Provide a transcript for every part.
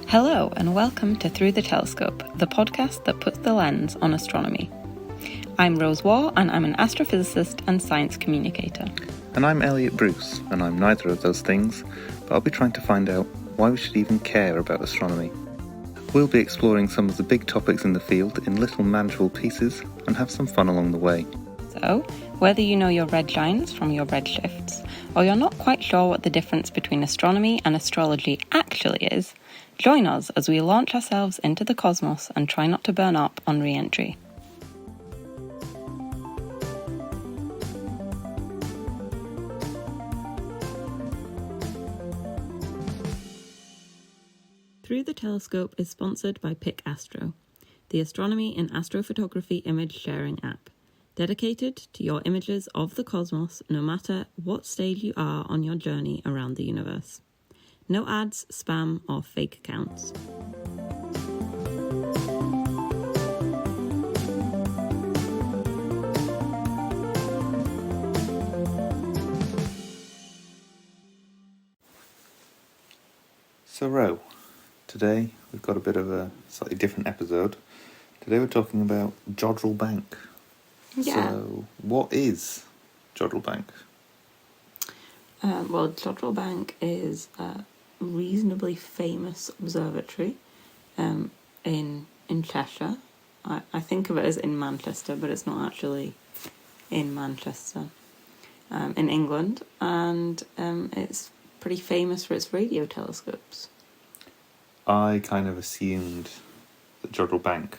Hello and welcome to Through the Telescope, the podcast that puts the lens on astronomy. I'm Rose Waugh and I'm an astrophysicist and science communicator. And I'm Elliott Bruce, and I'm neither of those things, but I'll be trying to find out why we should even care about astronomy. We'll be exploring some of the big topics in the field in little manageable pieces and have some fun along the way. So, whether you know your red giants from your red shifts, or you're not quite sure what the difference between astronomy and astrology actually is, join us as we launch ourselves into the cosmos and try not to burn up on re-entry. Through the Telescope is sponsored by Pic Astro, the astronomy and astrophotography image sharing app, dedicated to your images of the cosmos no matter what stage you are on your journey around the universe. No ads, spam, or fake accounts. So, Ro, today we've got a bit of a slightly different episode. Today we're talking about Jodrell Bank. Yeah. So, what is Jodrell Bank? Well, Jodrell Bank is a reasonably famous observatory in Cheshire. I think of it as in Manchester, but it's not actually in Manchester, in England, and it's pretty famous for its radio telescopes. I kind of assumed that Jodrell Bank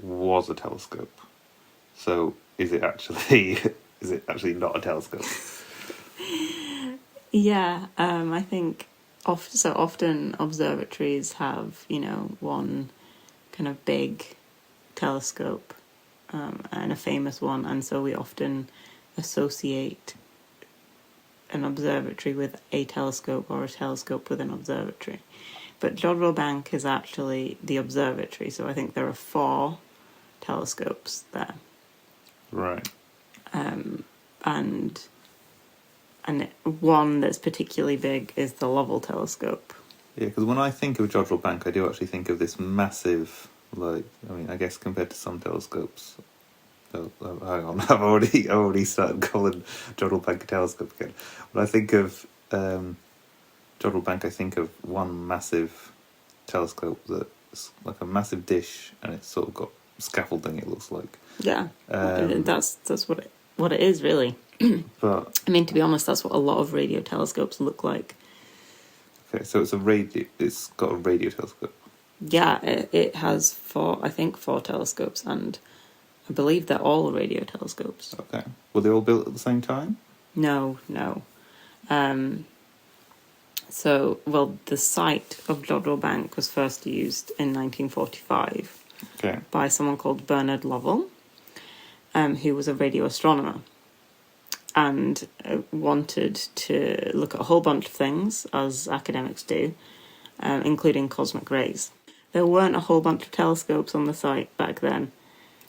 was a telescope. So, is it actually not a telescope? Yeah, I think often observatories have, one kind of big telescope and a famous one, and so we often associate an observatory with a telescope or a telescope with an observatory. But Jodrell Bank is actually the observatory, so I think there are 4 telescopes there. Right. And one that's particularly big is the Lovell telescope. Yeah, because when I think of Jodrell Bank, I do actually think of this massive, I guess compared to some telescopes. Oh, hang on, I've already started calling Jodrell Bank a telescope again. When I think of Jodrell Bank, I think of one massive telescope that's like a massive dish, and it's sort of got scaffolding. It looks like. Yeah, that's what it is really. But I mean, to be honest, that's what a lot of radio telescopes look like. Okay, so it's got a radio telescope. Yeah, it has 4 telescopes, and I believe they're all radio telescopes. Okay. Were they all built at the same time? No. The site of Jodrell Bank was first used in 1945 by someone called Bernard Lovell, who was a radio astronomer and wanted to look at a whole bunch of things, as academics do, including cosmic rays. There weren't a whole bunch of telescopes on the site back then.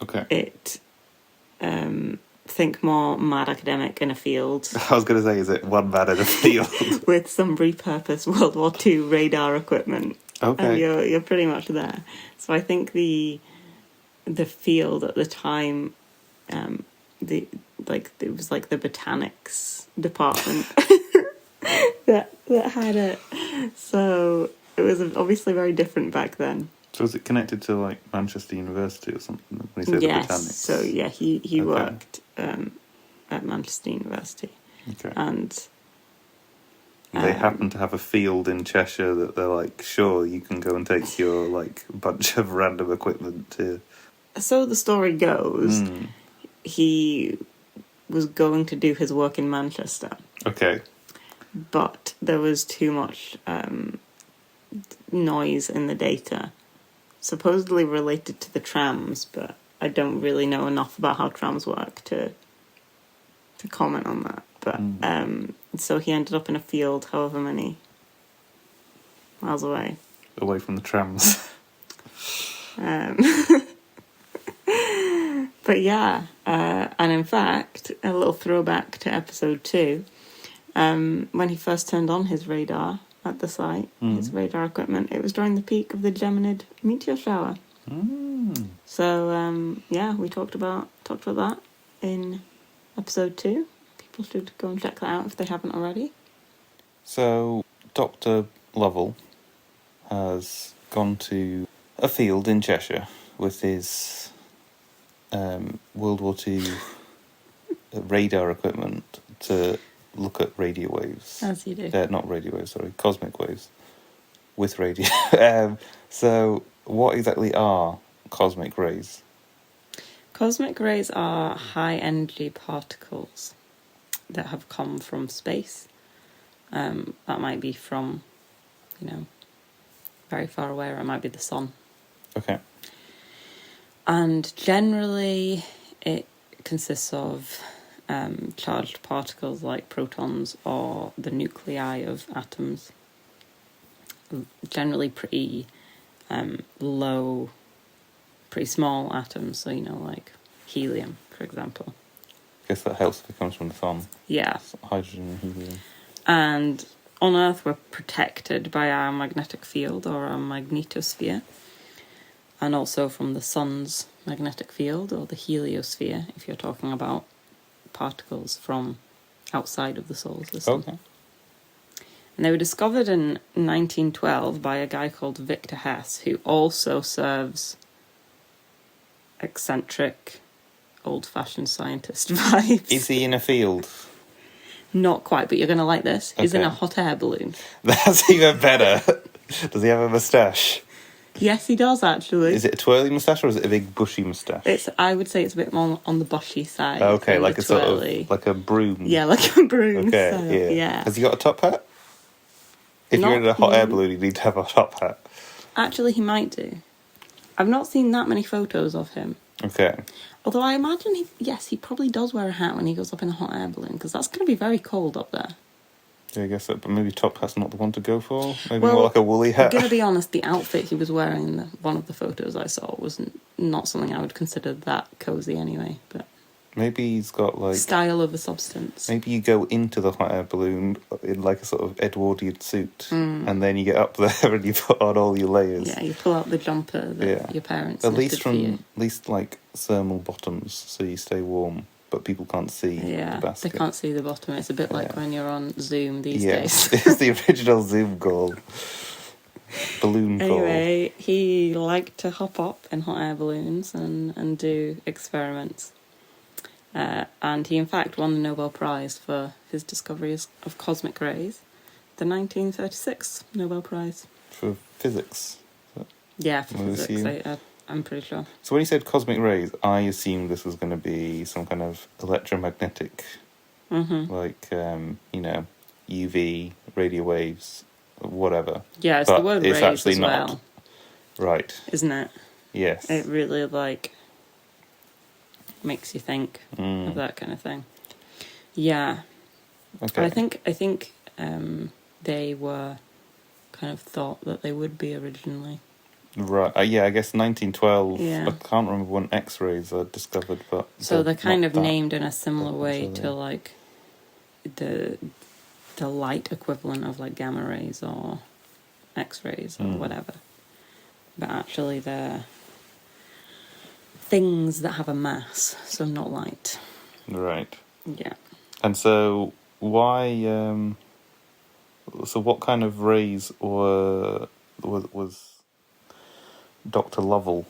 Okay. Think more mad academic in a field. I was going to say, is it one man in a field? With some repurposed World War II radar equipment. Okay. And you're pretty much there. So I think the field at the time, it was like the botanics department that had it. So it was obviously very different back then. So was it connected to like Manchester University or something when he said the botanics? So yeah, he worked at Manchester University. Okay. And they happen to have a field in Cheshire that they're like, sure, you can go and take your like bunch of random equipment to. So the story goes, he was going to do his work in Manchester. Okay. But there was too much noise in the data, supposedly related to the trams, but I don't really know enough about how trams work to comment on that. But so he ended up in a field however many miles away. Away from the trams. But yeah, and in fact, a little throwback to episode 2, when he first turned on his radar, at the site, his radar equipment. It was during the peak of the Geminid meteor shower. So we talked about that in episode 2. People should go and check that out if they haven't already. So Dr. Lovell has gone to a field in Cheshire with his World War II radar equipment to look at radio waves. As you do. Not radio waves, sorry, cosmic waves with radio. So what exactly are cosmic rays? Cosmic rays are high-energy particles that have come from space. That might be from, very far away, or it might be the sun. Okay. And generally, it consists of charged particles like protons or the nuclei of atoms. Generally pretty low, pretty small atoms, so, like helium, for example. I guess that helps if it comes from the sun. Yeah. It's hydrogen and helium. And on Earth, we're protected by our magnetic field or our magnetosphere, and also from the sun's magnetic field or the heliosphere, if you're talking about particles from outside of the solar system. Okay. And they were discovered in 1912 by a guy called Victor Hess, who also serves eccentric, old-fashioned scientist vibes. Is he in a field? Not quite, but you're going to like this. He's in Okay. a hot air balloon. That's even better. Does he have a moustache? Yes, he does, actually. Is it a twirly moustache or is it a big bushy moustache? I would say it's a bit more on the bushy side. Okay, than like the a sort twirly. of, like a broom. Yeah, like a broom. Okay, So, yeah. Has he got a top hat? If you're in a hot air balloon, you need to have a top hat. Actually, he might do. I've not seen that many photos of him. Okay. Although I imagine, he probably does wear a hat when he goes up in a hot air balloon, because that's going to be very cold up there. Yeah, I guess so, but maybe top hat's not the one to go for. Maybe Well, more like a woolly hat. I'm going to be honest, the outfit he was wearing in one of the photos I saw was not something I would consider that cosy anyway, but... Maybe he's got like... Style over substance. Maybe you go into the hot air balloon in like a sort of Edwardian suit, and then you get up there and you put on all your layers. Yeah, you pull out the jumper that your parents At knitted for you. least like thermal bottoms, so you stay warm, but people can't see the basket. They can't see the bottom. It's a bit like when you're on Zoom these Yes, days. it's the original Zoom call. Balloon call. Anyway, he liked to hop up in hot air balloons and do experiments. And he, in fact, won the Nobel Prize for his discoveries of cosmic rays, the 1936 Nobel Prize. For physics. Yeah, for We'll physics, assume. I'm pretty sure. So when he said cosmic rays, I assumed this was going to be some kind of electromagnetic, like, UV, radio waves, whatever. Yeah, it's But the word it's rays actually as not. well. Right. Isn't it? Yes. It really, makes you think of that kind of thing. Yeah. Okay. I think they were kind of thought that they would be originally. Right. Yeah, I guess 1912. Yeah. I can't remember when X-rays are discovered, but So they're kind not of that. named in a similar way Actually. to like the light equivalent of like gamma rays or X-rays or whatever. But actually they're things that have a mass, so not light. Right. Yeah. And so why? So what kind of rays was Dr. Lovell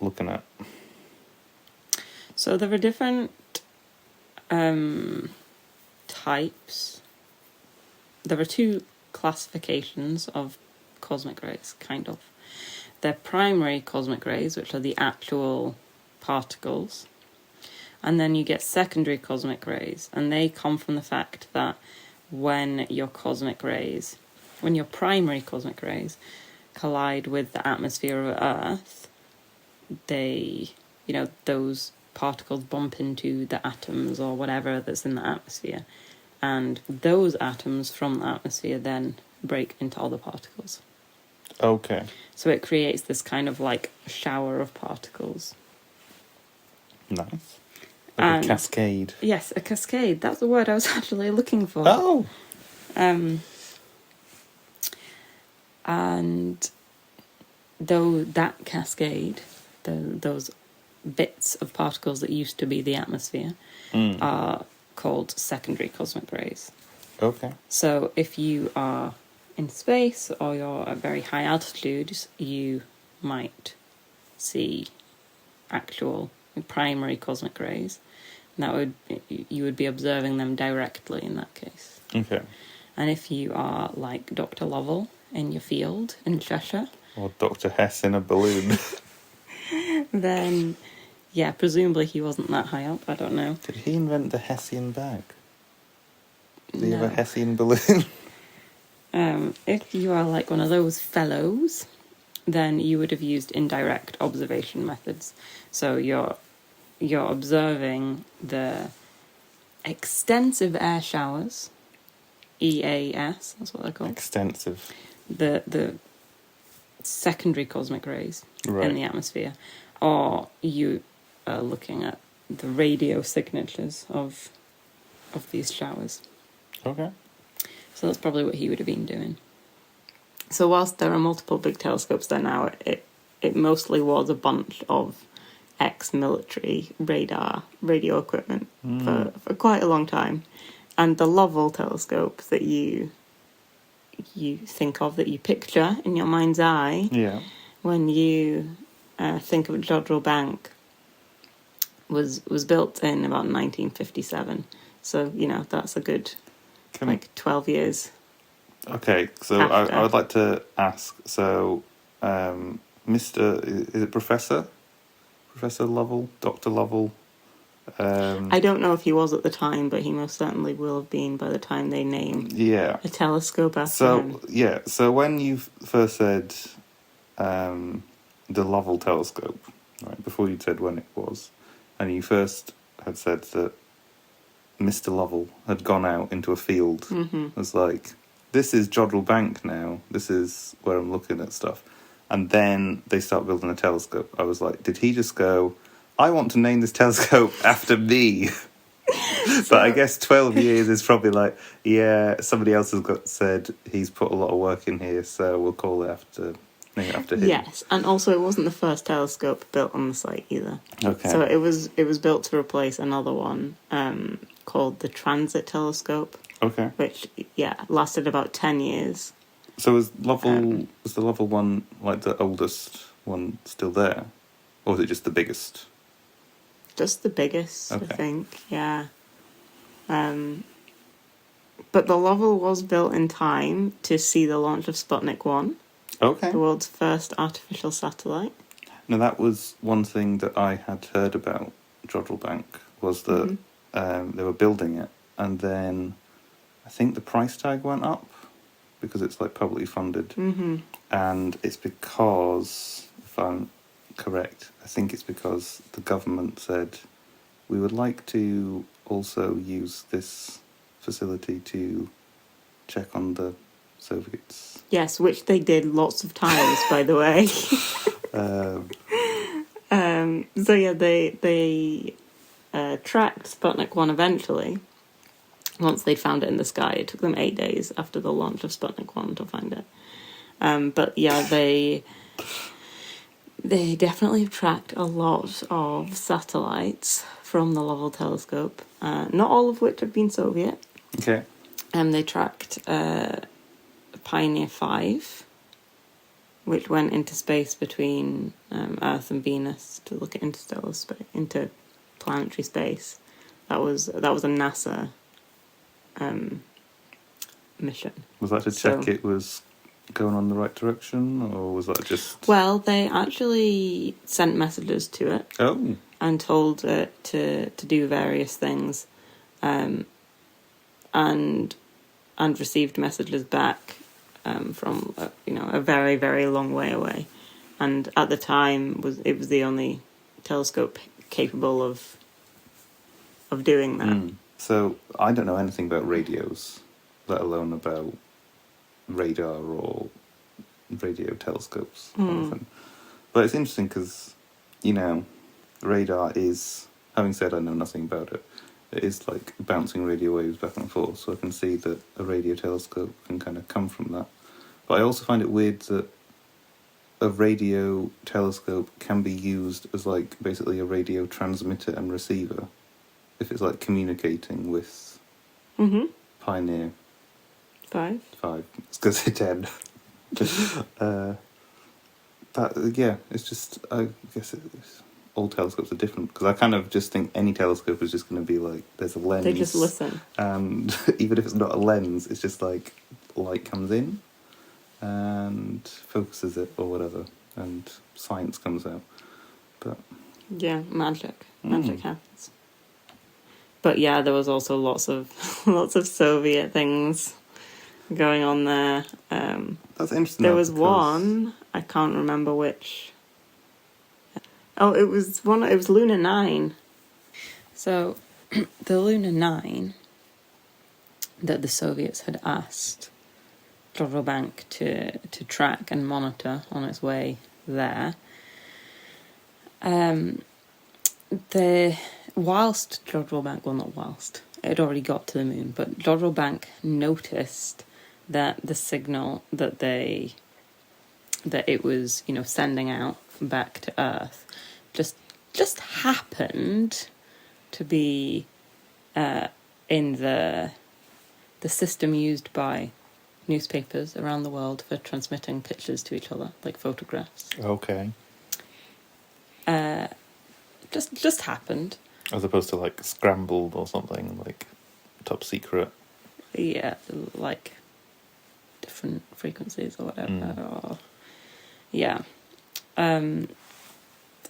looking at? So there are different types. There are 2 classifications of cosmic rays, kind of. They're primary cosmic rays, which are the actual particles. And then you get secondary cosmic rays, and they come from the fact that when your primary cosmic rays collide with the atmosphere of Earth, they, those particles bump into the atoms or whatever that's in the atmosphere. And those atoms from the atmosphere then break into other particles. Okay. So it creates this kind of like shower of particles. Nice. Like a cascade. Yes, a cascade. That's the word I was actually looking for. Oh! And though that cascade, those bits of particles that used to be the atmosphere, are called secondary cosmic rays. Okay. So if you are in space or you're at very high altitudes, you might see actual primary cosmic rays. And you would be observing them directly in that case. Okay. And if you are like Dr. Lovell in your field in Cheshire, Or Dr. Hess in a balloon. then, yeah, presumably he wasn't that high up, I don't know. Did he invent the Hessian bag? Did he have No. a Hessian balloon? If you are like one of those fellows, then you would have used indirect observation methods. So you're observing the extensive air showers, EAS, that's what they're called. Extensive. The secondary cosmic rays Right. in the atmosphere, or you are looking at the radio signatures of these showers. Okay. So that's probably what he would have been doing. So whilst there are multiple big telescopes there now, it mostly was a bunch of ex-military radio equipment for quite a long time. And the Lovell telescope that you think of, that you picture in your mind's eye, Yeah. when you think of Jodrell Bank, was built in about 1957. So, that's a good, 12 years. Okay, so I would like to ask, so, is it Professor Lovell, Dr. Lovell? I don't know if he was at the time, but he most certainly will have been by the time they name a telescope after him. So when you first said the Lovell telescope, right, before you said when it was, and you first had said that Mr. Lovell had gone out into a field, Mm-hmm. was like, this is Jodrell Bank now, this is where I'm looking at stuff. And then they start building a telescope. I was like, did he just go, I want to name this telescope after me? But I guess 12 years is probably like, yeah, somebody else has said he's put a lot of work in here, so we'll call it name it after him. Yes, and also it wasn't the first telescope built on the site either. Okay. So it was built to replace another one called the Transit Telescope. Okay. Which, lasted about 10 years. So was the Lovell one like the oldest one still there? Or was it just the biggest? Just the biggest, Okay. I think, yeah. But the Lovell was built in time to see the launch of Sputnik 1, Okay. the world's first artificial satellite. Now that was one thing that I had heard about Jodrell Bank, was that they were building it, and then I think the price tag went up because it's like publicly funded. Mm-hmm. And it's because, if I'm correct, I think it's because the government said, we would like to also use this facility to check on the Soviets. Yes, which they did lots of times, by the way. So yeah, they tracked Sputnik 1 eventually. Once they'd found it in the sky, it took them 8 days after the launch of Sputnik 1 to find it. But yeah, they definitely have tracked a lot of satellites from the Lovell telescope. Not all of which have been Soviet. Okay. They tracked Pioneer 5, which went into space between Earth and Venus to look at interplanetary space. That was a NASA mission. Was that to check it was going on the right direction, or was that just... Well, they actually sent messages to it. Oh. And told it to do various things, and received messages back from a very, very long way away. And at the time, it was the only telescope capable of doing that. So I don't know anything about radios, let alone about radar or radio telescopes. But it's interesting because, radar is, having said I know nothing about it, it is like bouncing radio waves back and forth, so I can see that a radio telescope can kind of come from that. But I also find it weird that a radio telescope can be used as like basically a radio transmitter and receiver if it's like communicating with Pioneer 5. 5. It's because they're 10. But yeah, it's just, I guess all telescopes are different because I kind of just think any telescope is just going to be like there's a lens. They just listen. And even if it's not a lens, it's just like light comes in and focuses it or whatever, and science comes out. But yeah, magic happens. But yeah, there was also lots of Soviet things going on there. That's interesting. There was one, I can't remember which. Oh, it was Luna 9. So the Luna 9 that the Soviets had asked Jodrell Bank to track and monitor on its way there. Whilst Jodrell Bank, well, not whilst, it had already got to the moon, but Jodrell Bank noticed that the signal that it was, sending out back to Earth just happened to be in the system used by newspapers around the world for transmitting pictures to each other, like photographs. Okay. Just happened. As opposed to like scrambled or something, like top secret. Yeah, like different frequencies or whatever. Or, yeah.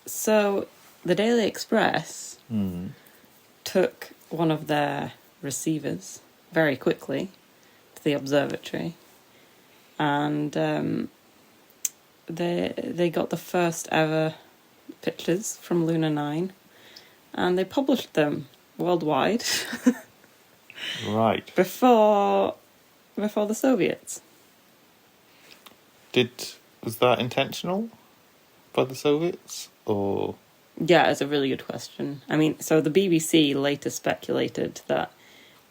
So the Daily Express took one of their receivers very quickly to the observatory, and they got the first ever pictures from Luna 9, and they published them worldwide. Right. Before the Soviets. Was that intentional by the Soviets, or? Yeah, it's a really good question. I mean, so the BBC later speculated that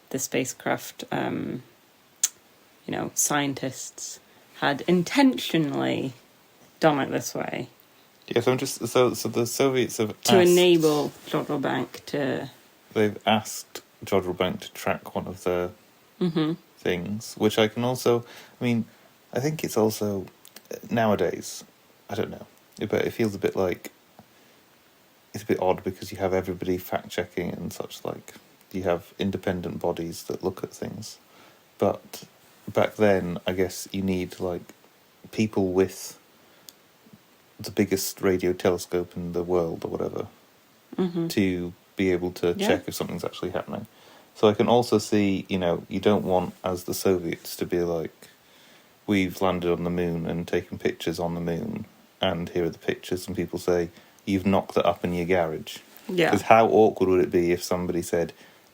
the spacecraft, scientists had intentionally done it this way. Yes, I'm just so the Soviets have to enable Jodrell Bank to. They've asked Jodrell Bank to track one of the things, which I can also. I mean, I think it's also nowadays. I don't know, but it feels a bit like it's a bit odd because you have everybody fact checking and such. Like you have independent bodies that look at things, but back then, I guess you need like people with the biggest radio telescope in the world or whatever to be able to check if something's actually happening. So I can also see, you don't want, as the Soviets, to be like, we've landed on the moon and taken pictures on the moon, and here are the pictures, and people say, you've knocked that up in your garage. Yeah. Because how awkward would it be if somebody said,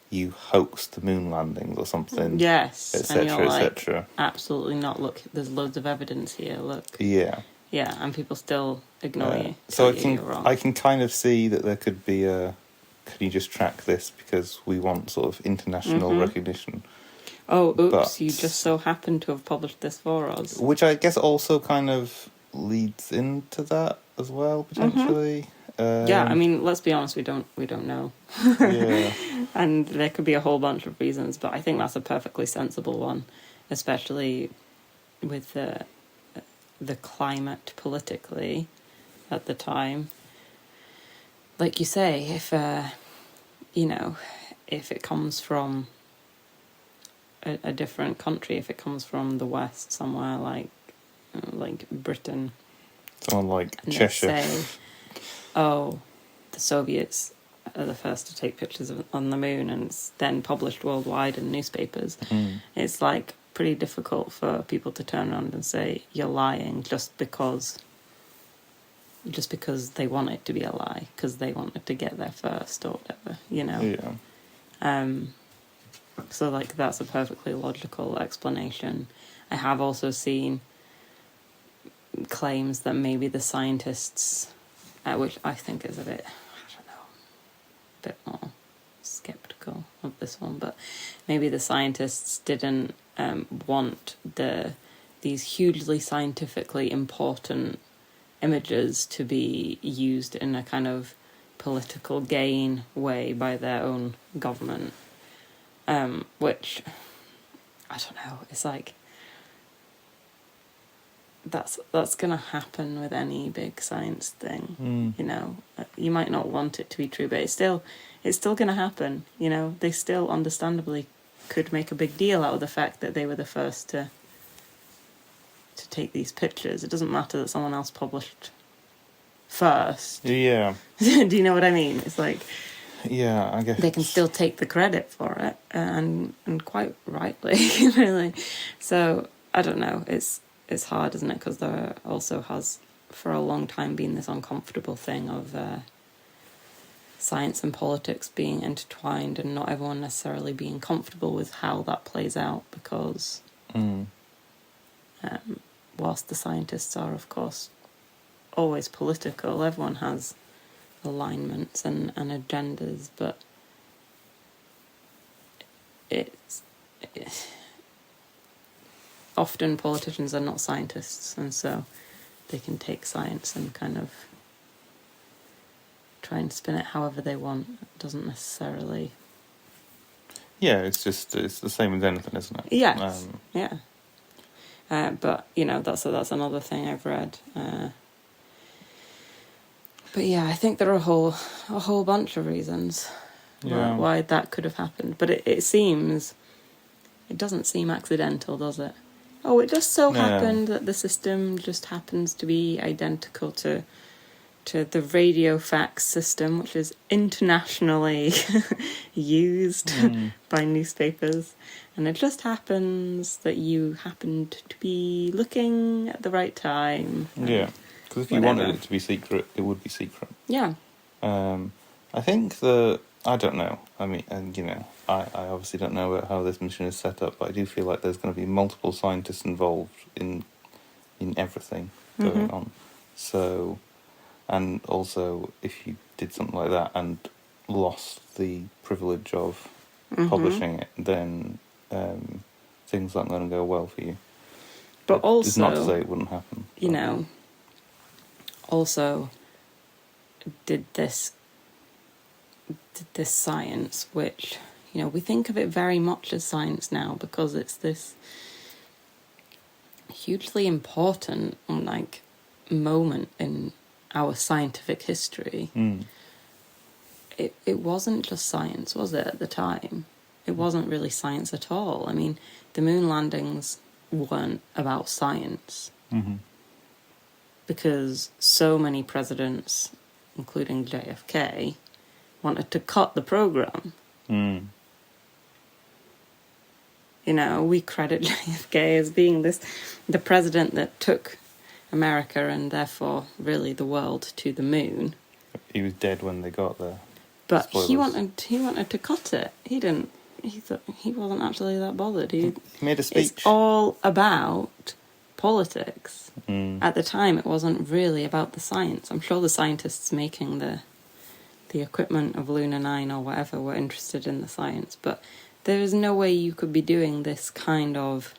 you hoaxed the moon landings or something? Yes. Etc., etc. Absolutely not. Look, there's loads of evidence here. Look. Yeah. Yeah, and people still ignore you. So I can kind of see that there could be a. Can you just track this because we want sort of international recognition? Oh, oops! You just so happen to have published this for us, which I guess also kind of leads into that as well potentially. Yeah, I mean, let's be honest. We don't know. Yeah. And there could be a whole bunch of reasons, but I think that's a perfectly sensible one, especially with the climate politically at the time. Like you say, if it comes from a different country, if it comes from the West, somewhere like Britain, someone like and Cheshire, they say, "Oh, the Soviets are the first to take pictures on the moon," and it's then published worldwide in newspapers. It's like pretty difficult for people to turn around and say you're lying just because they want it to be a lie, because they want it to get there first or whatever, Yeah. So like that's a perfectly logical explanation. I have also seen claims that maybe the scientists, which I think is a bit more skeptical of this one, but maybe the scientists didn't want the these hugely scientifically important images to be used in a kind of political gain way by their own government, which, I don't know, it's like, that's gonna happen with any big science thing. You know, you might not want it to be true, but it's still gonna happen. You know, they still understandably could make a big deal out of the fact that they were the first to take these pictures. It doesn't matter that someone else published first. Yeah. Do you know what I mean? It's like, yeah, I guess they can still take the credit for it, and quite rightly, really. So I don't know. It's hard, isn't it? Because there also has for a long time been this uncomfortable thing of science and politics being intertwined, and not everyone necessarily being comfortable with how that plays out, because whilst the scientists are, of course, always political, everyone has alignments and agendas, but it's often politicians are not scientists, and so they can take science and kind of try and spin it however they want. It doesn't necessarily... Yeah, it's the same with anything, isn't it? Yes, yeah. But, you know, that's another thing I've read. But yeah, I think there are a whole bunch of reasons why that could have happened. But it doesn't seem accidental, does it? Oh, it just so happened that the system just happens to be identical to the radio fax system, which is internationally used by newspapers. And it just happens that you happened to be looking at the right time. Yeah, because if you wanted it to be secret, it would be secret. Yeah. I think I don't know. I mean, and you know, I obviously don't know about how this mission is set up, but I do feel like there's going to be multiple scientists involved in everything going on. So, and also, if you did something like that and lost the privilege of publishing it, then things aren't going to go well for you. But also, it's not to say it wouldn't happen. You know, also, did this science, which, you know, we think of it very much as science now because it's this hugely important, like, moment in our scientific history. It wasn't just science, was it, at the time? It wasn't really science at all. I mean, the moon landings weren't about science. Because so many presidents, including JFK, wanted to cut the program. You know, we credit JFK as being the president that took America and therefore really the world to the moon. He was dead when they got there. But Spoilers. he wanted to cut it. He wasn't actually that bothered. He made a speech. It's all about politics. At the time, it wasn't really about the science. I'm sure the scientists making the equipment of Luna 9 or whatever were interested in the science, but there is no way you could be doing this kind of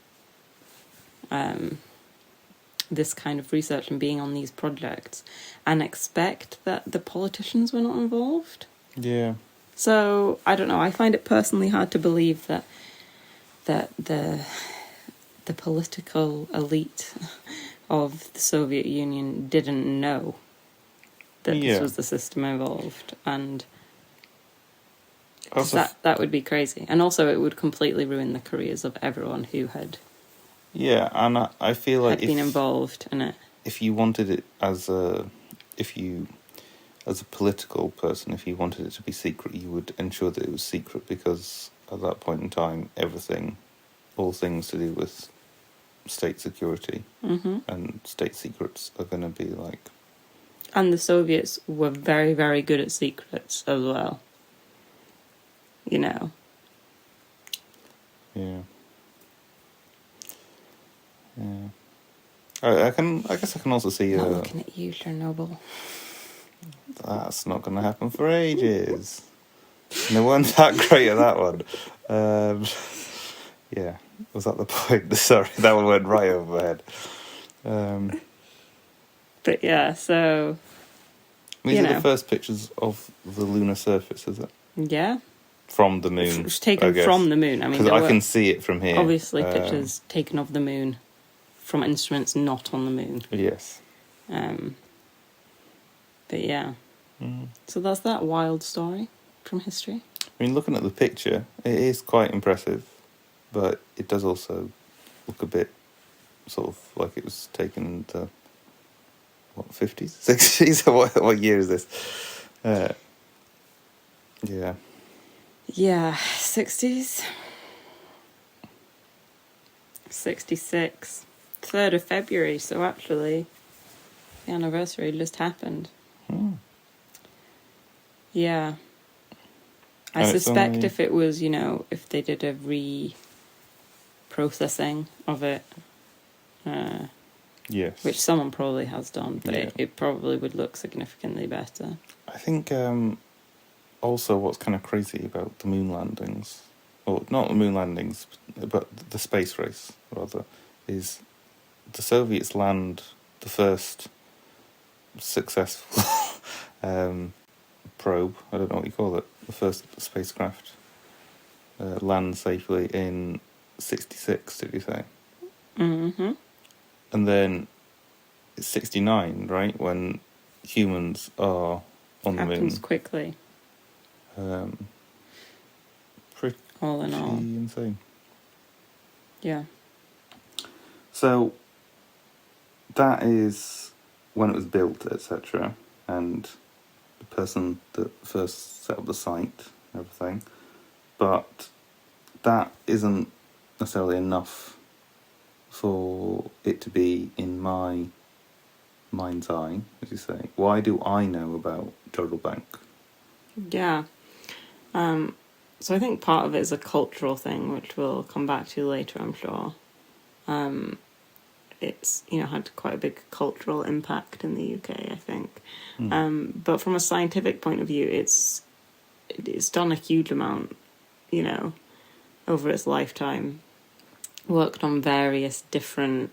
research and being on these projects and expect that the politicians were not involved. Yeah. So I don't know. I find it personally hard to believe that the political elite of the Soviet Union didn't know that this was the system involved, and that would be crazy. And also, it would completely ruin the careers of everyone who had. Yeah, and I feel like been involved in it. If you wanted it as a political person, if you wanted it to be secret, you would ensure that it was secret, because at that point in time, all things to do with state security and state secrets are going to be like... And the Soviets were very, very good at secrets as well. You know. Yeah. Yeah. I guess I can also see... Not looking at you, Chernobyl. That's not going to happen for ages. They weren't that great at that one. Yeah. Was that the point? Sorry, that one went right over my head. But yeah, so These are the first pictures of the lunar surface, is it? Yeah. From the moon. It's taken from the moon. I mean, because I can see it from here. Obviously, pictures taken of the moon from instruments not on the moon. Yes. But yeah. So that's that wild story from history. I mean, looking at the picture, it is quite impressive, but it does also look a bit sort of like it was taken in the, 50s? 60s? What year is this? Yeah. Yeah, 60s. 66. 3rd of February, so actually the anniversary just happened. Yeah. I suspect if it was, if they did a reprocessing of it, yes, which someone probably has done, but it probably would look significantly better. I think also what's kind of crazy about the moon landings, or not the moon landings, but the space race, rather, is the Soviets land the first successful probe, I don't know what you call it, the first spacecraft land safely in 66, did you say? Mm-hmm. And then it's 69, right, when humans are on the moon. Happens quickly. Pretty all in all. Insane. Yeah. So that is when it was built, etc., and the person that first set up the site and everything. But that isn't necessarily enough for it to be in my mind's eye, as you say. Why do I know about Jodrell Bank? Yeah. So I think part of it is a cultural thing, which we'll come back to later, I'm sure. It's, had quite a big cultural impact in the UK, I think. But from a scientific point of view, it's done a huge amount, over its lifetime. Worked on various different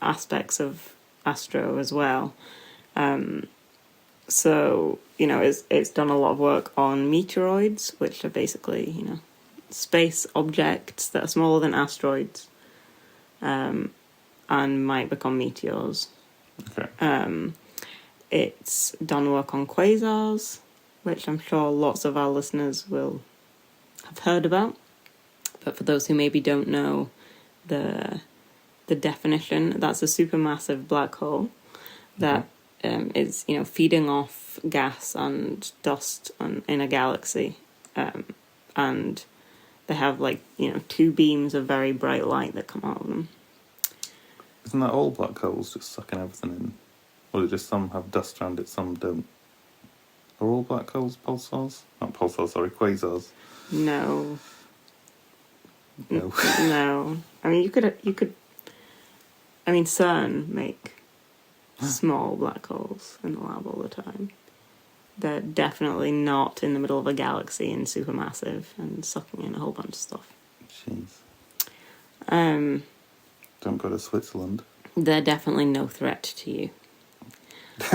aspects of astro as well. So, it's done a lot of work on meteoroids, which are basically, space objects that are smaller than asteroids, and might become meteors. Okay. It's done work on quasars, which I'm sure lots of our listeners will have heard about. But for those who maybe don't know the definition, that's a supermassive black hole that is, feeding off gas and dust in a galaxy. And they have, 2 beams of very bright light that come out of them. Isn't that all black holes just sucking everything in? Or is it just some have dust around it, some don't? Are all black holes pulsars? Not pulsars, sorry, quasars. No. No. No. I mean, you could. I mean, CERN make small black holes in the lab all the time. They're definitely not in the middle of a galaxy and supermassive and sucking in a whole bunch of stuff. Jeez. Don't go to Switzerland. They're definitely no threat to you.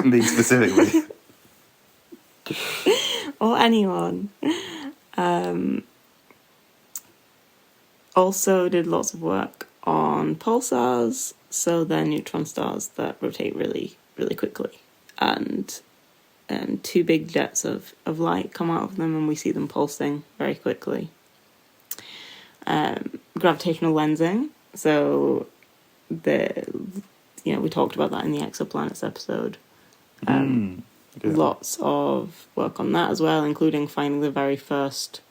Me specifically. Or anyone. Also did lots of work on pulsars, so they're neutron stars that rotate really, really quickly. And 2 big jets of light come out of them and we see them pulsing very quickly. Gravitational lensing, so we talked about that in the exoplanets episode. Lots of work on that as well, including finding the very first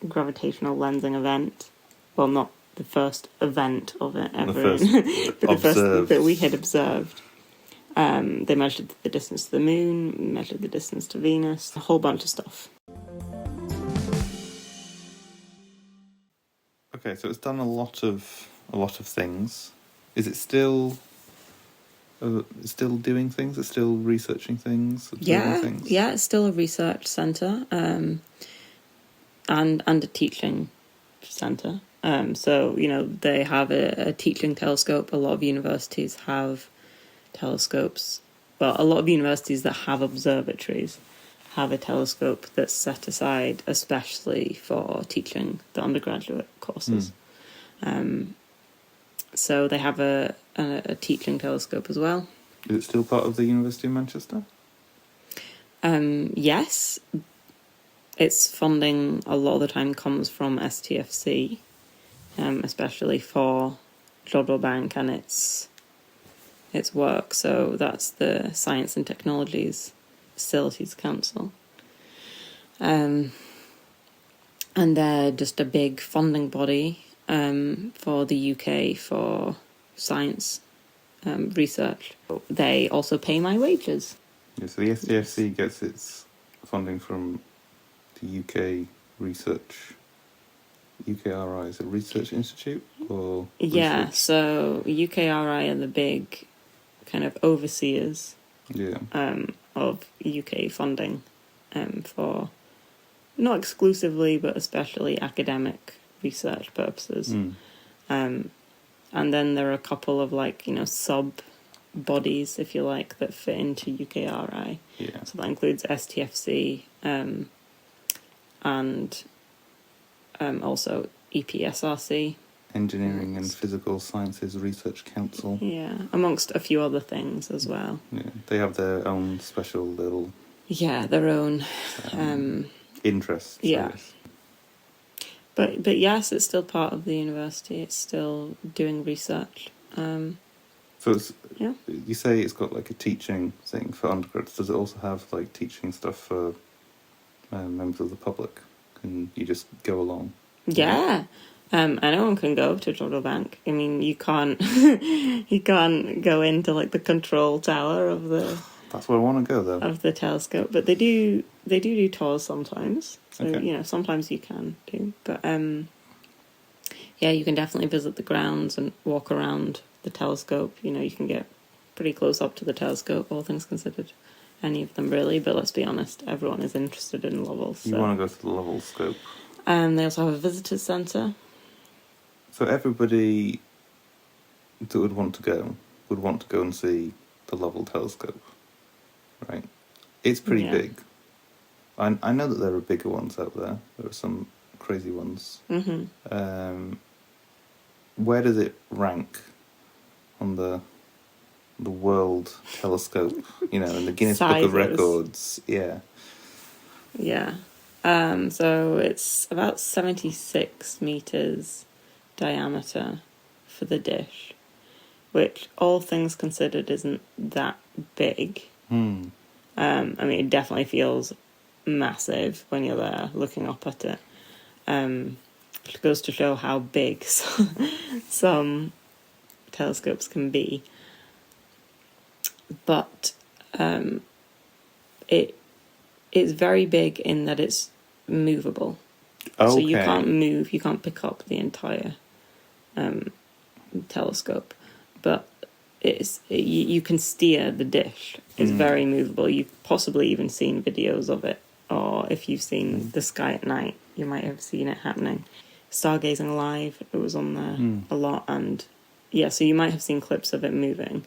gravitational lensing event. Well, not the first event of it ever, but the first that we had observed. They measured the distance to the moon, measured the distance to Venus, a whole bunch of stuff. Okay, so it's done a lot of things. Is it still doing things? It's still researching things? Things? Yeah, it's still a research centre and a teaching centre. So, they have a teaching telescope. A lot of universities have telescopes. Well, a lot of universities that have observatories have a telescope that's set aside especially for teaching the undergraduate courses. So they have a teaching telescope as well. Is it still part of the University of Manchester? Yes. Its funding a lot of the time comes from STFC, especially for Jodrell Bank and its work. So that's the Science and Technologies Facilities Council. And they're just a big funding body for the UK for science research. They also pay my wages. Yeah, so the STFC gets its funding from the UK Research... UKRI, is it Research Institute? Or Yeah, research? so UKRI are the big kind of overseers of UK funding for not exclusively but especially academic research purposes. And then there are a couple of sub bodies, if you like, that fit into UKRI. Yeah. So that includes STFC and also EPSRC. Engineering and Physical Sciences Research Council. Yeah, amongst a few other things as well. Yeah, they have their own special little... Yeah, their own... interests. Yeah. But yes, it's still part of the university. It's still doing research. So it's, you say it's got like a teaching thing for undergrads. Does it also have like teaching stuff for members of the public? Can you just go along? Yeah. Anyone can go to Jodrell Bank. I mean, you can't you can't go into like the control tower of the... That's where I want to go, though. Of the telescope, but they do tours sometimes. So okay. Sometimes you can do, but you can definitely visit the grounds and walk around the telescope. You can get pretty close up to the telescope, all things considered. Any of them really, but let's be honest, everyone is interested in Lovell. So. You want to go to the Lovell scope. They also have a visitors centre. So everybody that would want to go and see the Lovell telescope, right? It's pretty big. I know that there are bigger ones out there. There are some crazy ones. Mm-hmm. Where does it rank on the World Telescope? In the Guinness Book of Records. Yeah. Yeah. So it's about 76 metres diameter for the dish, which, all things considered, isn't that big. It definitely feels massive when you're there looking up at it. It goes to show how big some telescopes can be. But it is very big in that it's movable. Okay. So you can't pick up the entire telescope, but you can steer the dish. It's very movable. You've possibly even seen videos of it, or if you've seen the sky at night, you might have seen it happening. Stargazing Live, it was on there a lot, and so you might have seen clips of it moving.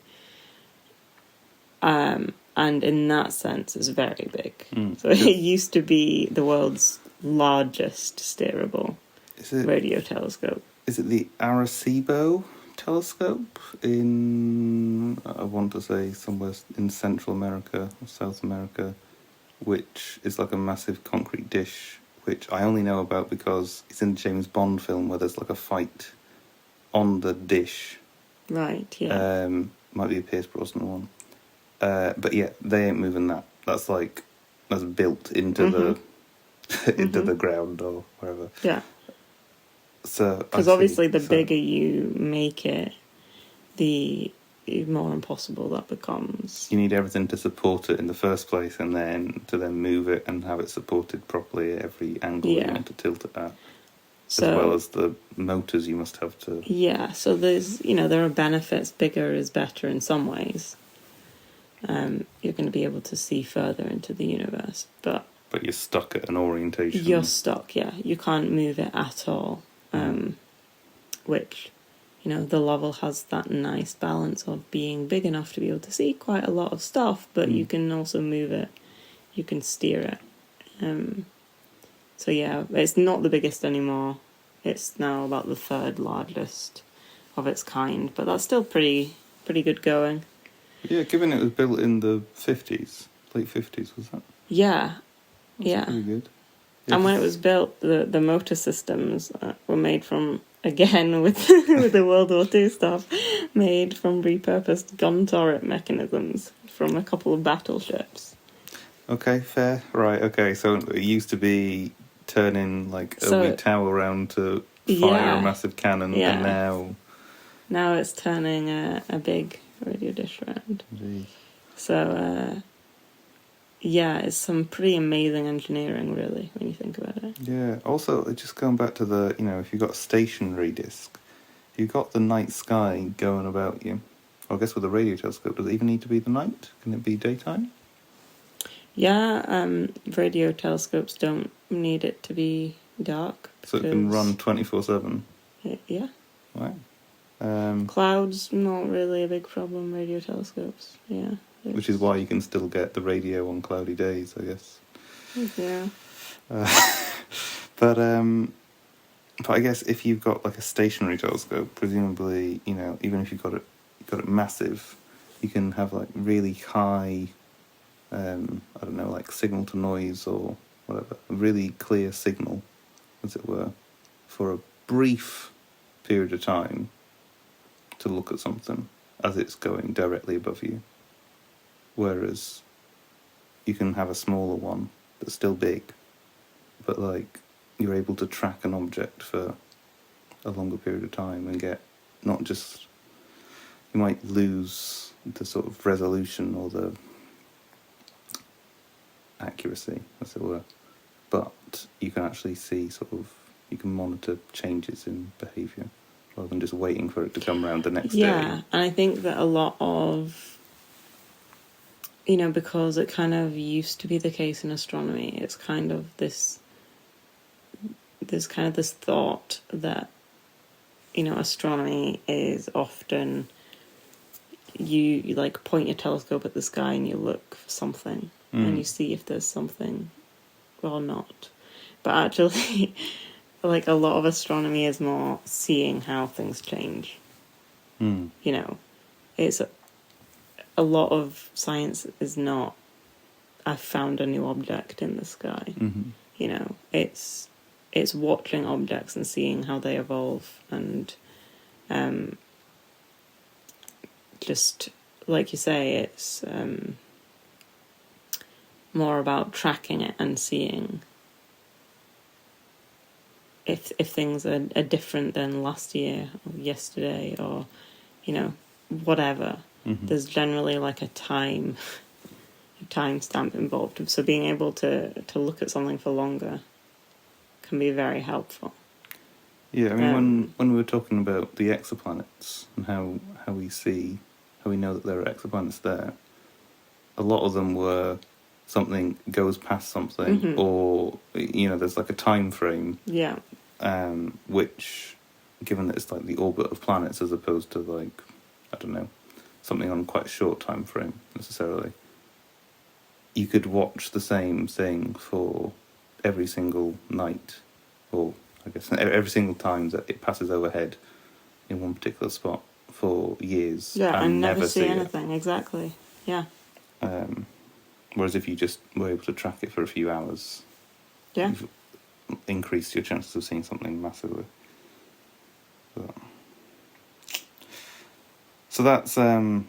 And in that sense, it's very big. So it used to be the world's largest steerable radio telescope. Is it the Arecibo telescope in, I want to say, somewhere in Central America or South America, which is like a massive concrete dish, which I only know about because it's in a James Bond film where there's like a fight on the dish. Right, yeah. Might be a Pierce Brosnan one. But yeah, they ain't moving that. That's built into the into the ground or wherever. Yeah. So because obviously the bigger you make it, the more impossible that becomes. You need everything to support it in the first place, and then to move it and have it supported properly at every angle you want to tilt it at. So, as well as the motors you must have to... Yeah, so there's, there are benefits. Bigger is better in some ways. You're going to be able to see further into the universe, but you're stuck at an orientation. You're stuck, yeah. You can't move it at all. which, the Lovell has that nice balance of being big enough to be able to see quite a lot of stuff, but you can also move it, you can steer it. So yeah, it's not the biggest anymore. It's now about the third largest of its kind, but that's still pretty good going. Yeah, given it was built in the 50s, late 50s, was that? Yeah, That's pretty good. Yeah, and when it was built, the motor systems were made from, again, with with the World War II stuff, made from repurposed gun turret mechanisms from a couple of battleships. Okay, fair. Right, okay, so it used to be turning like a wee tower around to fire a massive cannon, and now... Now it's turning a big radio dish around. Jeez. So, it's some pretty amazing engineering, really, when you think about it. Yeah, also, just going back to the, if you've got a stationary disc, if you've got the night sky going about you, well, I guess with a radio telescope, does it even need to be the night? Can it be daytime? Yeah, radio telescopes don't need it to be dark. So it can run 24/7? Yeah. Wow. Clouds, not really a big problem, radio telescopes. Yeah. Which is why you can still get the radio on cloudy days, I guess. Yeah. But I guess if you've got like a stationary telescope, presumably, even if you've got it massive, you can have like really high, I don't know, like signal to noise or whatever, a really clear signal, as it were, for a brief period of time to look at something as it's going directly above you. Whereas you can have a smaller one that's still big, but like you're able to track an object for a longer period of time and get not just... You might lose the sort of resolution or the accuracy, as it were, but you can actually see you can monitor changes in behaviour rather than just waiting for it to come around the next day. Yeah, and I think that a lot of, because it kind of used to be the case in astronomy, it's kind of there's kind of this thought that, astronomy is often, you like point your telescope at the sky and you look for something and you see if there's something or not. But actually, like a lot of astronomy is more seeing how things change. It's a lot of science is not, I found a new object in the sky. It's watching objects and seeing how they evolve, and just like you say, it's more about tracking it and seeing if things are different than last year or yesterday or whatever. There's generally like a time stamp involved, so being able to look at something for longer can be very helpful. Yeah, I mean, when we were talking about the exoplanets and how we know that there are exoplanets there, a lot of them were something goes past something, or there's like a time frame. Yeah. Which, given that it's like the orbit of planets as opposed to like, I don't know, something on quite a short time frame necessarily, you could watch the same thing for every single night, or I guess every single time that it passes overhead in one particular spot for years. Yeah, and never see anything. Exactly. Yeah. Whereas if you just were able to track it for a few hours, you've increased your chances of seeing something massively. So that's the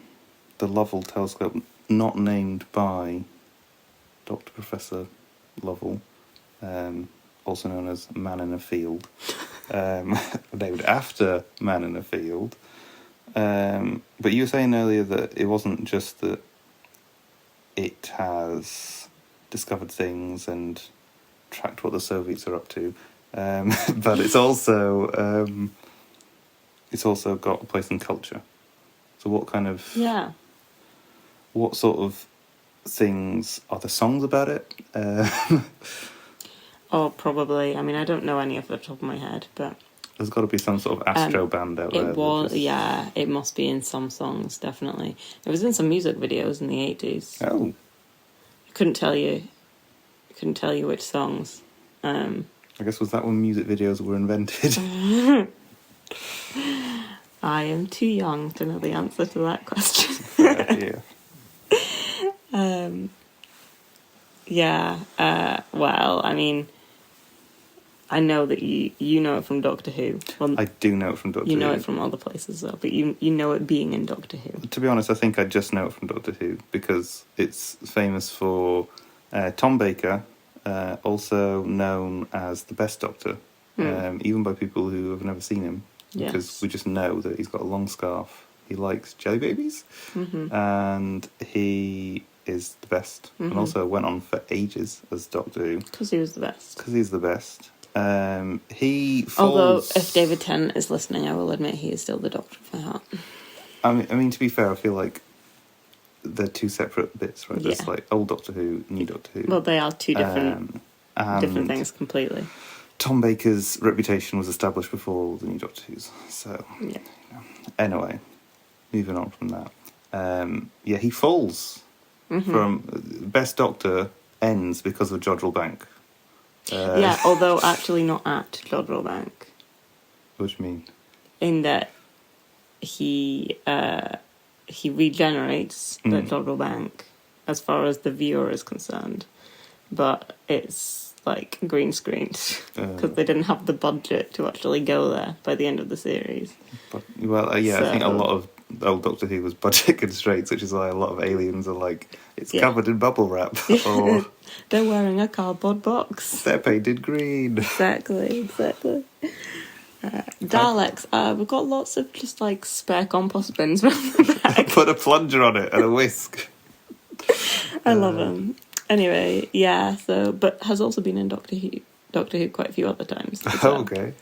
Lovell telescope, not named by Dr. Professor Lovell, also known as Man in a Field, named after Man in a Field. But you were saying earlier that it wasn't just that it has discovered things and tracked what the Soviets are up to, but it's also got a place in culture. So what kind of... Yeah. What sort of things... Are there songs about it? Oh, probably. I mean, I don't know any off the top of my head, but... There's got to be some sort of astro band out there. It was, yeah, it must be in some songs, definitely. It was in some music videos in the 80s. Oh. Couldn't tell you which songs. I guess was that when music videos were invented? I am too young to know the answer to that question. Well, I mean, I know that you know it from Doctor Who. Well, I do know it from Doctor Who. You know it from other places, though, but you know it being in Doctor Who. To be honest, I think I just know it from Doctor Who because it's famous for Tom Baker, also known as the best Doctor, even by people who have never seen him, because we just know that he's got a long scarf. He likes jelly babies, and he is the best, and also went on for ages as Doctor Who. Because he was the best. Because he's the best. He falls... Although, if David Tennant is listening, I will admit he is still the Doctor of my heart. I mean, to be fair, I feel like they're two separate bits, right? There's like old Doctor Who, new Doctor Who. Well, they are two different things completely. Tom Baker's reputation was established before the new Doctor Who's. So, Anyway, moving on from that. He falls from... Best Doctor ends because of Jodrell Bank. Although actually not at Jodrell Bank. What do you mean? In that he regenerates at Jodrell Bank as far as the viewer is concerned, but it's like green screened because they didn't have the budget to actually go there by the end of the series. I think a lot of old Doctor Who was budget constraints, which is why a lot of aliens are like, it's covered in bubble wrap, or they're wearing a cardboard box. They're painted green. Exactly. Daleks, we've got lots of just like spare compost bins around the back. Put a plunger on it and a whisk. I love them. Anyway, but has also been in Doctor Who quite a few other times. Okay.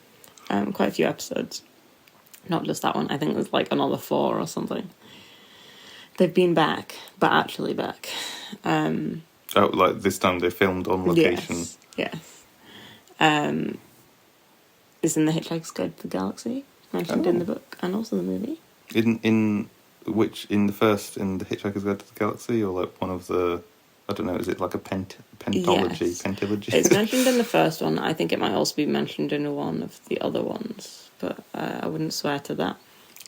Quite a few episodes. Not just that one. I think there's like another 4 or something. They've been back, but actually back. Like this time they filmed on location. Yes. It's in The Hitchhiker's Guide to the Galaxy, mentioned in the book, and also the movie. In the Hitchhiker's Guide to the Galaxy, or like one of the... I don't know, is it like a pentology? Yes. Pentilogy? It's mentioned in the first one. I think it might also be mentioned in one of the other ones, but I wouldn't swear to that.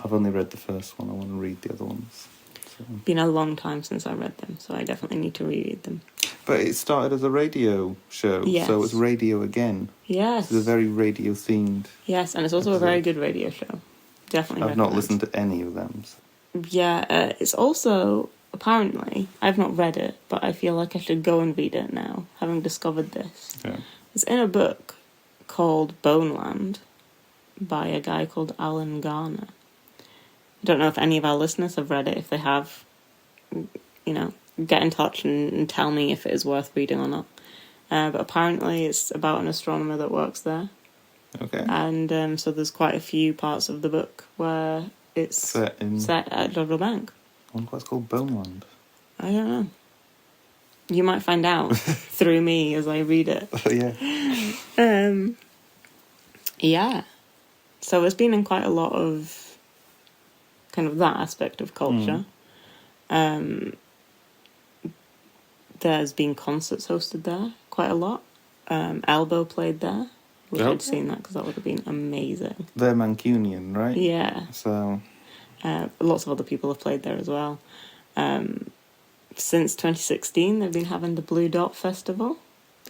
I've only read the first one. I want to read the other ones. So. Been a long time since I read them, so I definitely need to reread them. But it started as a radio show, so it's radio again. Yes. It's a very radio-themed... Yes, and it's also a very good radio show. Definitely I've not listened to any of them. So. Yeah, it's also... Apparently, I've not read it, but I feel like I should go and read it now, having discovered this. Yeah. It's in a book called Boneland by a guy called Alan Garner. I don't know if any of our listeners have read it. If they have, get in touch and tell me if it is worth reading or not. But apparently it's about an astronomer that works there. Okay. And so there's quite a few parts of the book where it's set at Jodrell Bank. I wonder why it's called Boneland. I don't know. You might find out through me as I read it. Yeah. So it's been in quite a lot of kind of that aspect of culture. There's been concerts hosted there quite a lot. Elbow played there. Wish I'd seen that because that would have been amazing. They're Mancunian, right? Yeah. So... lots of other people have played there as well. Since 2016, they've been having the Blue Dot Festival.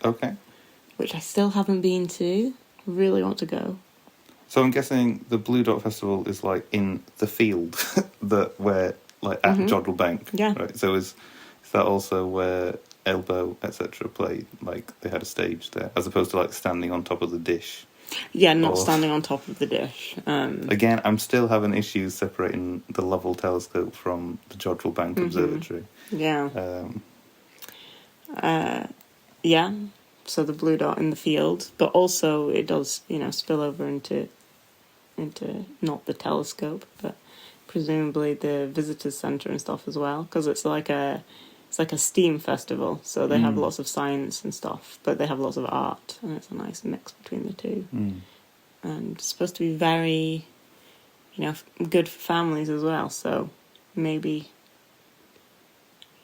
Okay. Which I still haven't been to. Really want to go. So I'm guessing the Blue Dot Festival is like in the field at Jodrell Bank. Yeah. Right. So is that also where Elbow, etc. played? Like they had a stage there, as opposed to like standing on top of the dish. Yeah, not standing on top of the dish. Again, I'm still having issues separating the Lovell telescope from the Jodrell Bank Observatory. Yeah. So the blue dot in the field, but also it does, spill over into not the telescope, but presumably the visitors centre and stuff as well, because it's like a STEAM festival, so they have lots of science and stuff, but they have lots of art, and it's a nice mix between the two. and it's supposed to be very, good for families as well. So maybe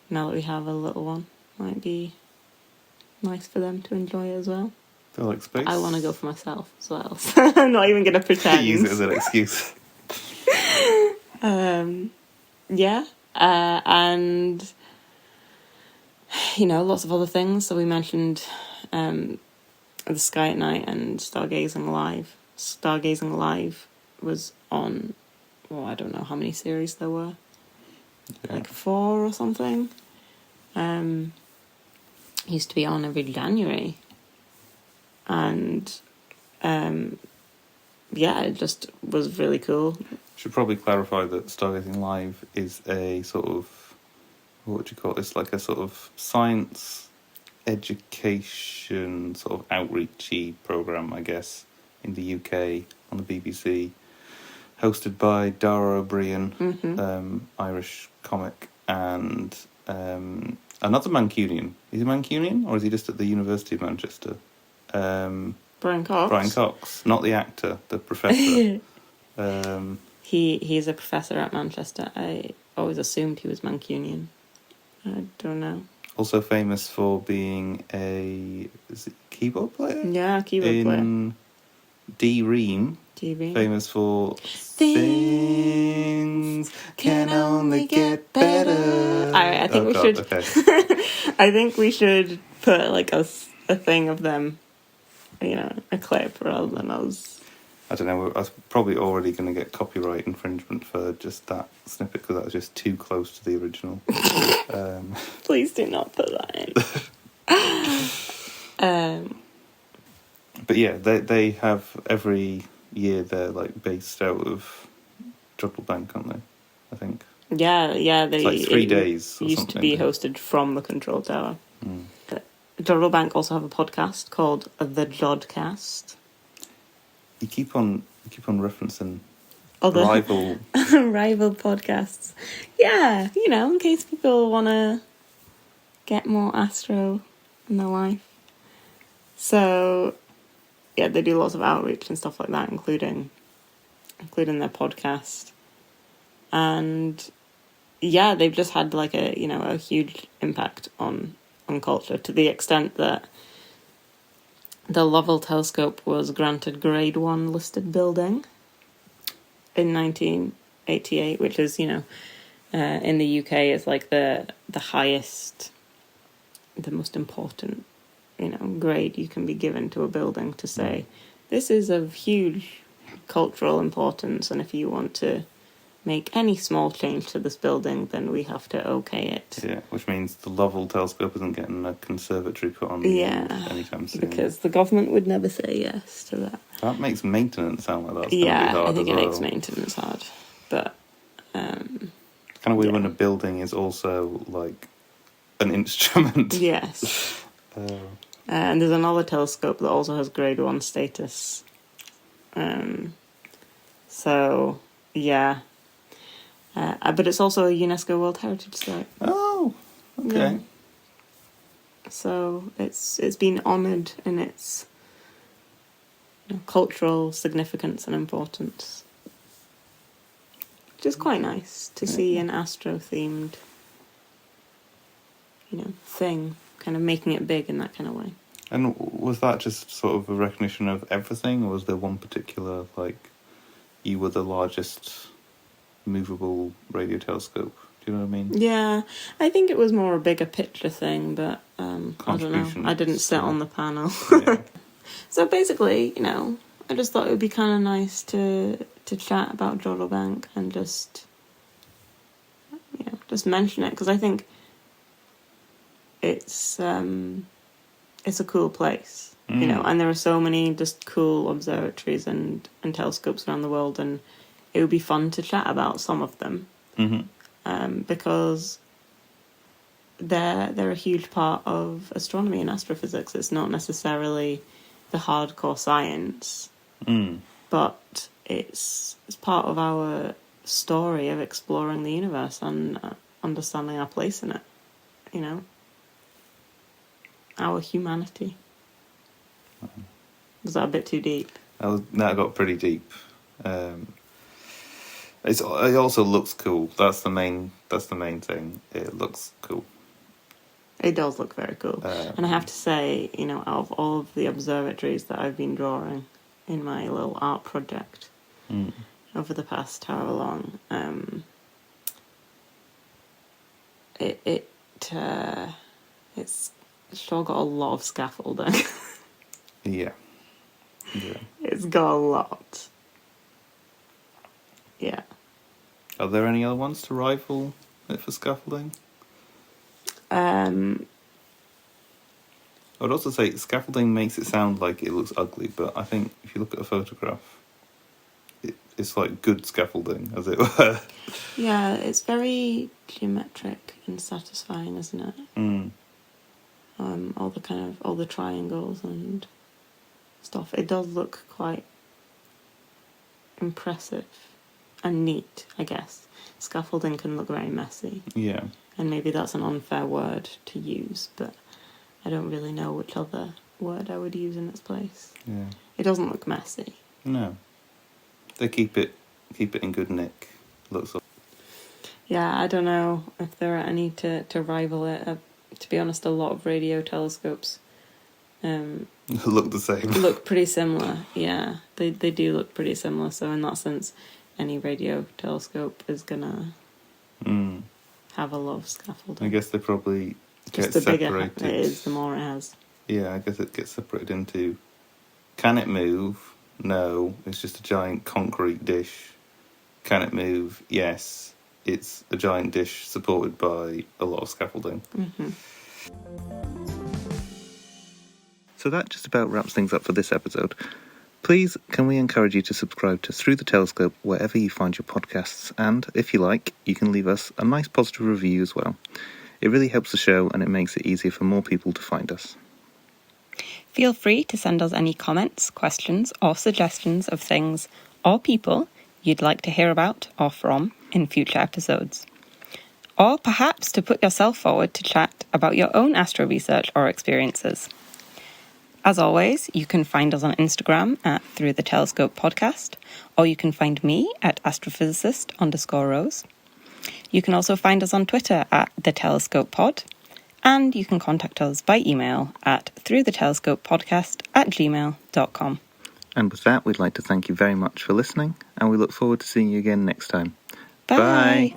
now that we have a little one, might be nice for them to enjoy it as well. Feel like space. I want to go for myself as well, so I'm not even going to pretend. Use it as an excuse. Yeah, and lots of other things. So we mentioned the Sky at Night and Stargazing Live. Stargazing Live was on, I don't know how many series there were, like 4 or something. Used to be on every January, and it just was really cool. Should probably clarify that Stargazing Live is a sort of, what would you call it? It's like a sort of science education sort of outreachy programme, I guess, in the UK on the BBC, hosted by Dara O'Brien, Irish comic, and another Mancunian. Is he Mancunian, or is he just at the University of Manchester? Brian Cox. Brian Cox, not the actor, the professor. He's a professor at Manchester. I always assumed he was Mancunian. I don't know. Also famous for being a keyboard player? Yeah, keyboard player. In D-Ream. D-Ream. Famous for Things Can Only Get Better. I think we should. Okay. I think we should put like a thing of them, a clip rather than us. I don't know, I was probably already going to get copyright infringement for just that snippet because that was just too close to the original. Please do not put that in. But yeah, they have every year they're like based out of Jodrell Bank, aren't they? I think. Yeah, It's like 3 days. Or used something. to be hosted from the control tower. Jodrell Bank also have a podcast called The Jodcast. You keep on referencing Other rival rival podcasts. Yeah, in case people want to get more astro in their life. So, yeah, they do lots of outreach and stuff like that, including their podcast. And yeah, they've just had like a huge impact on culture, to the extent that the Lovell telescope was granted Grade 1 listed building in 1988, which is, in the UK, is like the highest, the most important, grade you can be given to a building to say, this is of huge cultural importance, and if you want to make any small change to this building, then we have to okay it. Yeah, which means the Lovell telescope isn't getting a conservatory put on anytime soon. Because the government would never say yes to that. That makes maintenance sound like that's going to be hard I think as it well. makes maintenance hard. But it's kind of weird when a building is also like an instrument. Yes. And there's another telescope that also has Grade 1 status. So, yeah. But it's also a UNESCO World Heritage Site. Oh, okay. Yeah. So it's been honoured in its cultural significance and importance, which is quite nice to see an astro-themed, thing, kind of making it big in that kind of way. And was that just sort of a recognition of everything, or was there one particular, like, you were the largest movable radio telescope? Do you know what I mean? Yeah, I think it was more a bigger picture thing, but I don't know. I didn't sit on the panel. Yeah. So basically, I just thought it would be kind of nice to chat about Jodrell Bank and just mention it, because I think it's a cool place, and there are so many just cool observatories and telescopes around the world, and it would be fun to chat about some of them. Because they're a huge part of astronomy and astrophysics. It's not necessarily the hardcore science, but it's part of our story of exploring the universe and understanding our place in it, our humanity. Was that a bit too deep? That got pretty deep. It also looks cool. That's the main thing. It looks cool. It does look very cool. And I have to say, you know, out of all of the observatories that I've been drawing in my little art project over the past however long, it's sure got a lot of scaffolding. Yeah. It's got a lot. Yeah. Are there any other ones to rival it for scaffolding? Um, I would also say scaffolding makes it sound like it looks ugly, but I think if you look at a photograph, it's like good scaffolding, as it were. yeah, it's very geometric and satisfying, isn't it? All the triangles and stuff. It does look quite impressive and neat, I guess. Scaffolding can look very messy. Yeah. And maybe that's an unfair word to use, but I don't really know which other word I would use in its place. Yeah. It doesn't look messy. No. They keep it in good nick. Looks like. Yeah, I don't know if there are any to rival it. To be honest, a lot of radio telescopes look the same. Look pretty similar. Yeah, they do look pretty similar. So in that sense, any radio telescope is gonna have a lot of scaffolding. I guess they probably just get the separated. bigger it is, the more it has. Yeah, I guess it gets separated into. Can it move? No, it's just a giant concrete dish. Can it move? Yes, it's a giant dish supported by a lot of scaffolding. Mm-hmm. So that just about wraps things up for this episode. Please, can we encourage you to subscribe to Through the Telescope wherever you find your podcasts, and if you like, you can leave us a nice positive review as well. It really helps the show and it makes it easier for more people to find us. Feel free to send us any comments, questions, or suggestions of things or people you'd like to hear about or from in future episodes. Or perhaps to put yourself forward to chat about your own astro research or experiences. As always, you can find us on Instagram at Through the Telescope Podcast, or you can find me at astrophysicist_Rose. You can also find us on Twitter at The Telescope Pod, and you can contact us by email at throughthetelescopepodcast@gmail.com. And with that, we'd like to thank you very much for listening, and we look forward to seeing you again next time. Bye. Bye.